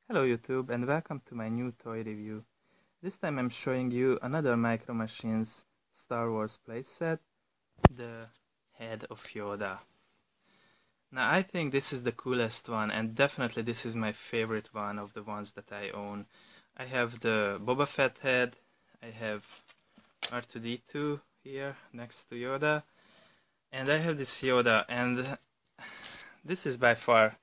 Hello YouTube and welcome to my new toy review. This time I'm showing you another Micro Machines Star Wars playset, the head of Yoda. Now I think this is the coolest one and definitely this is my favorite one of the ones that I own. I have the Boba Fett head, I have R2-D2 here next to Yoda, and I have this Yoda, and this is by far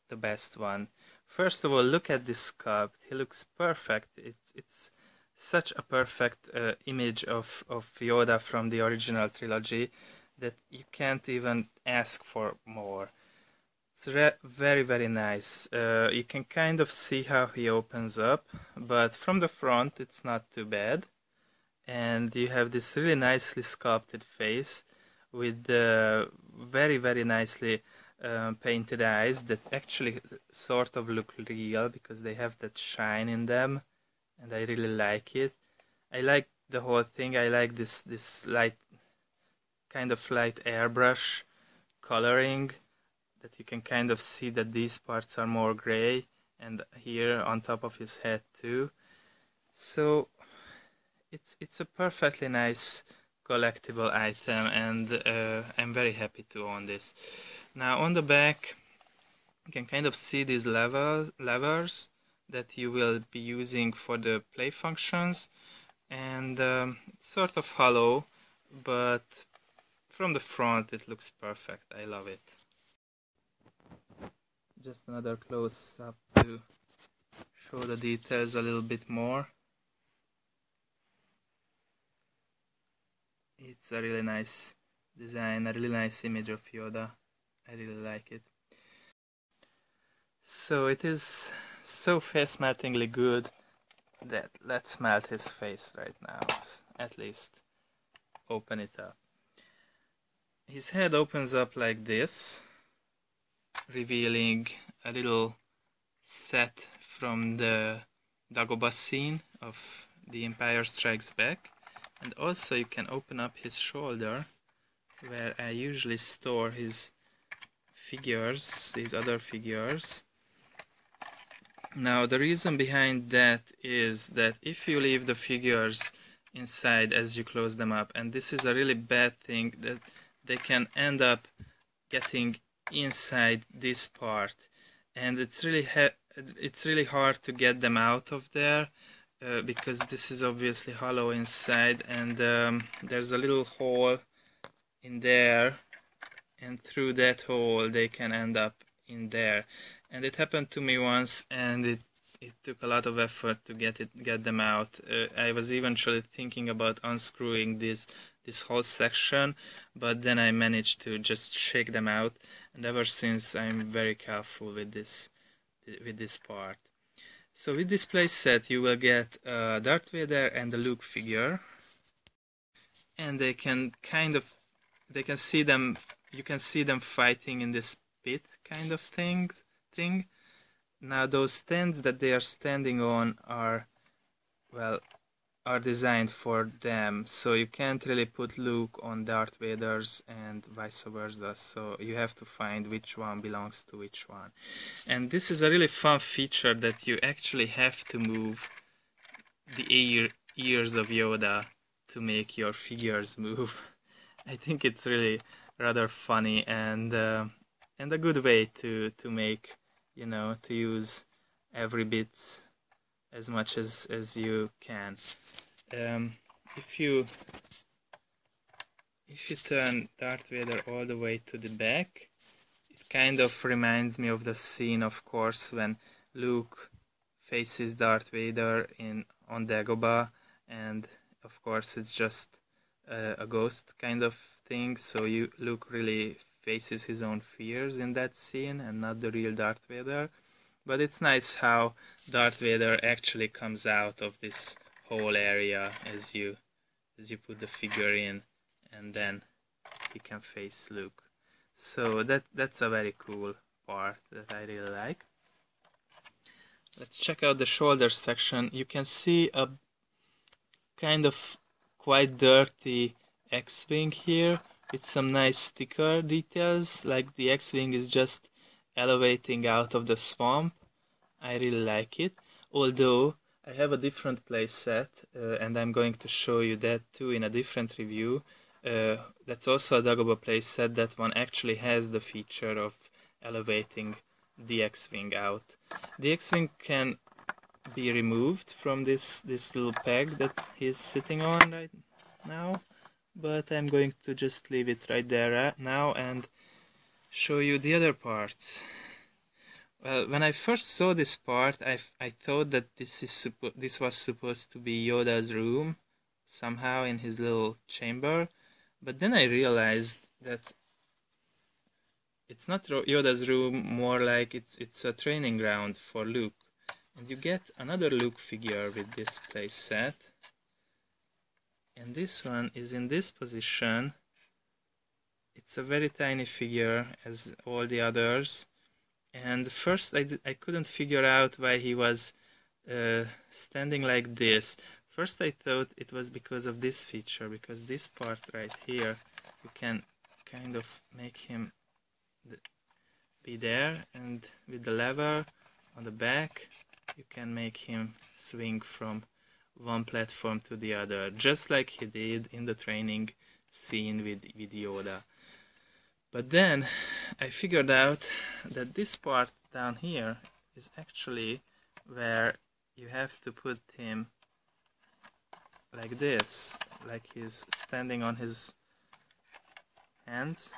the best one. First of all, look at this sculpt. He looks perfect. It's such a perfect image of Yoda from the original trilogy that you can't even ask for more. It's very nice. You can kind of see how he opens up, but from the front it's not too bad. And you have this really nicely sculpted face with very nicely painted eyes that actually sort of look real because they have that shine in them, and I really like it. I like the whole thing. I like this light, kind of light airbrush coloring that you can kind of see that these parts are more gray, and here on top of his head too. So it's a perfectly nice collectible item, and I'm very happy to own this. Now on the back you can kind of see these levers that you will be using for the play functions, and it's sort of hollow, but from the front it looks perfect. I love it. Just another close up to show the details a little bit more. It's a really nice design, a really nice image of Yoda. I really like it. So it is so face meltingly good that let's melt his face right now. At least open it up. His head opens up like this, revealing a little set from the Dagobah scene of The Empire Strikes Back. And also you can open up his shoulder, where I usually store his figures, these other figures. Now the reason behind that is that if you leave the figures inside as you close them up, and this is a really bad thing, that they can end up getting inside this part, and it's really hard to get them out of there. Because this is obviously hollow inside, and there's a little hole in there, and through that hole they can end up in there. And it happened to me once, and it took a lot of effort to get them out. I was eventually thinking about unscrewing this whole section, but then I managed to just shake them out, and ever since I'm very careful with this part. So with this playset you will get Darth Vader and the Luke figure, and you can see them fighting in this pit kind of thing. Now those stands that they are standing on are designed for them, so you can't really put Luke on Darth Vader's and vice versa, so you have to find which one belongs to which one. And this is a really fun feature, that you actually have to move the ears of Yoda to make your figures move. I think it's really rather funny, and a good way to make, to use every bit as much as you can. If you turn Darth Vader all the way to the back, it kind of reminds me of the scene, of course, when Luke faces Darth Vader on Dagobah, and of course it's just a ghost kind of thing, so Luke really faces his own fears in that scene and not the real Darth Vader. But it's nice how Darth Vader actually comes out of this whole area as you put the figure in, and then he can face Luke. So that's a very cool part that I really like. Let's check out the shoulder section. You can see a kind of quite dirty X-Wing here with some nice sticker details, like the X-Wing is just elevating out of the swamp, I really like it, although I have a different playset, and I'm going to show you that too in a different review. That's also a Dagobah playset. That one actually has the feature of elevating the X-Wing out. The X-Wing can be removed from this little peg that he's sitting on right now, but I'm going to just leave it right there now and show you the other parts. Well, when I first saw this part, I thought that this was supposed to be Yoda's room, somehow in his little chamber, but then I realized that it's not Yoda's room, more like it's a training ground for Luke. And you get another Luke figure with this playset, and this one is in this position. It's a very tiny figure as all the others. And first I couldn't figure out why he was standing like this. First I thought it was because of this feature, because this part right here, you can kind of make him be there, and with the lever on the back, you can make him swing from one platform to the other, just like he did in the training scene with Yoda. But then I figured out that this part down here is actually where you have to put him like this, like he's standing on his hands,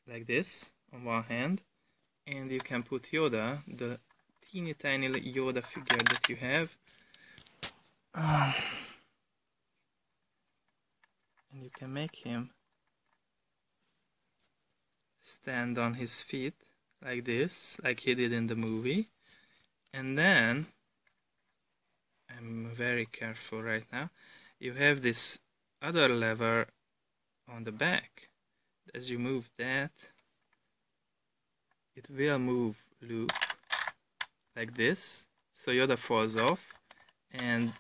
like this, on one hand, and you can put Yoda, the teeny tiny Yoda figure that you have, and you can make him stand on his feet like this, like he did in the movie. And then, I'm very careful right now, you have this other lever on the back. As you move that, it will move Luke like this, so Yoda falls off. And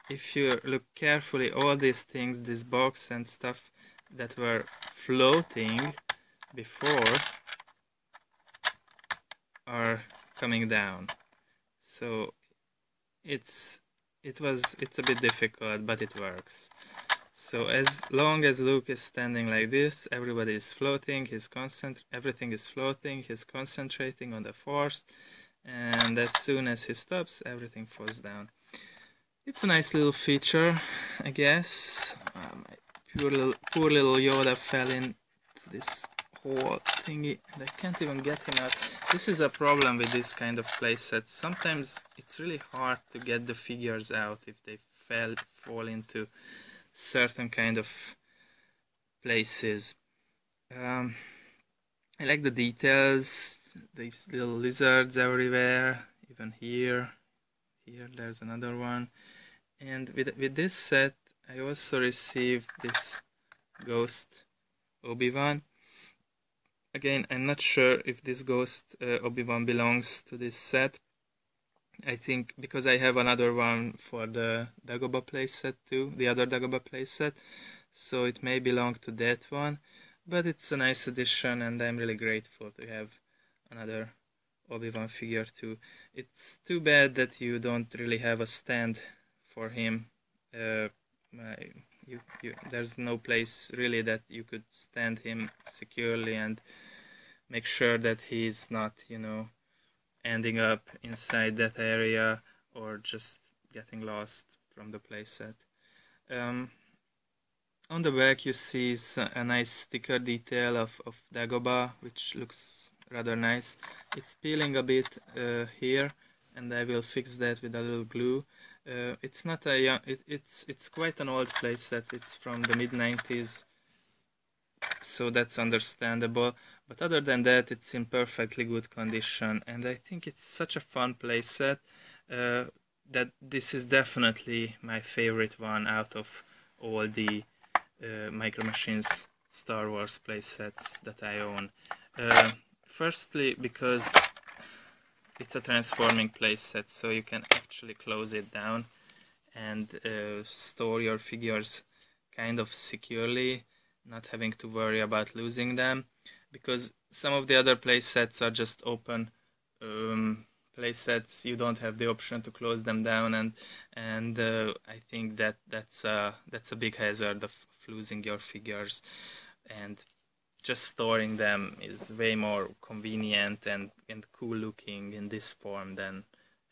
if you look carefully, all these things, this box and stuff that were floating before, are coming down. So it's a bit difficult, but it works. So as long as Luke is standing like this, everybody is floating, everything is floating, he's concentrating on the Force, and as soon as he stops, everything falls down. It's a nice little feature, I guess. My poor little Yoda fell into this whole thingy, and I can't even get him out. This is a problem with this kind of playsets. Sometimes it's really hard to get the figures out if they fall into certain kind of places. I like the details, these little lizards everywhere, even here there's another one. And with this set I also received this ghost Obi-Wan. Again, I'm not sure if this ghost Obi-Wan belongs to this set. I think because I have another one for the Dagobah playset too, the other Dagobah playset, so it may belong to that one, but it's a nice addition and I'm really grateful to have another Obi-Wan figure too. It's too bad that you don't really have a stand for him. There's no place really that you could stand him securely and make sure that he's not, ending up inside that area or just getting lost from the playset. On the back you see a nice sticker detail of Dagobah, which looks rather nice. It's peeling a bit here, and I will fix that with a little glue. It's not a young, it's quite an old playset. It's from the mid-90s, so that's understandable. But other than that, it's in perfectly good condition, and I think it's such a fun playset that this is definitely my favorite one out of all the Micro Machines Star Wars playsets that I own. Firstly, because it's a transforming playset, so you can actually close it down and store your figures kind of securely, not having to worry about losing them, because some of the other playsets are just open playsets, you don't have the option to close them down, and I think that's a big hazard of losing your figures, and just storing them is way more convenient and cool looking in this form than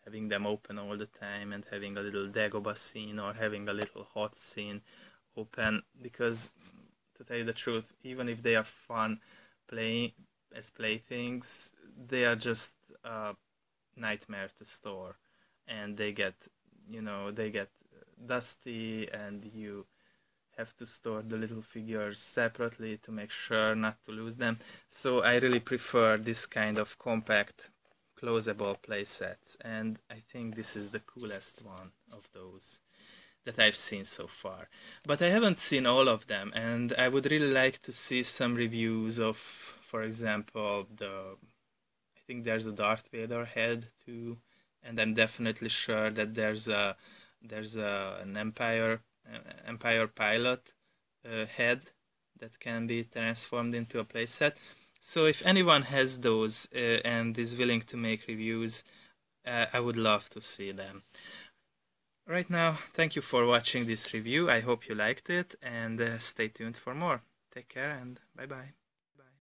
having them open all the time and having a little Dagobah scene or having a little hot scene open, because to tell you the truth, even if they are fun as playthings, they are just a nightmare to store, and they get dusty, and you have to store the little figures separately to make sure not to lose them. So I really prefer this kind of compact closable playsets, and I think this is the coolest one of those that I've seen so far. But I haven't seen all of them, and I would really like to see some reviews of, for example, I think there's a Darth Vader head too, and I'm definitely sure that there's an Empire pilot head that can be transformed into a playset. So if anyone has those and is willing to make reviews, I would love to see them. Right now, thank you for watching this review. I hope you liked it, and stay tuned for more. Take care and bye-bye.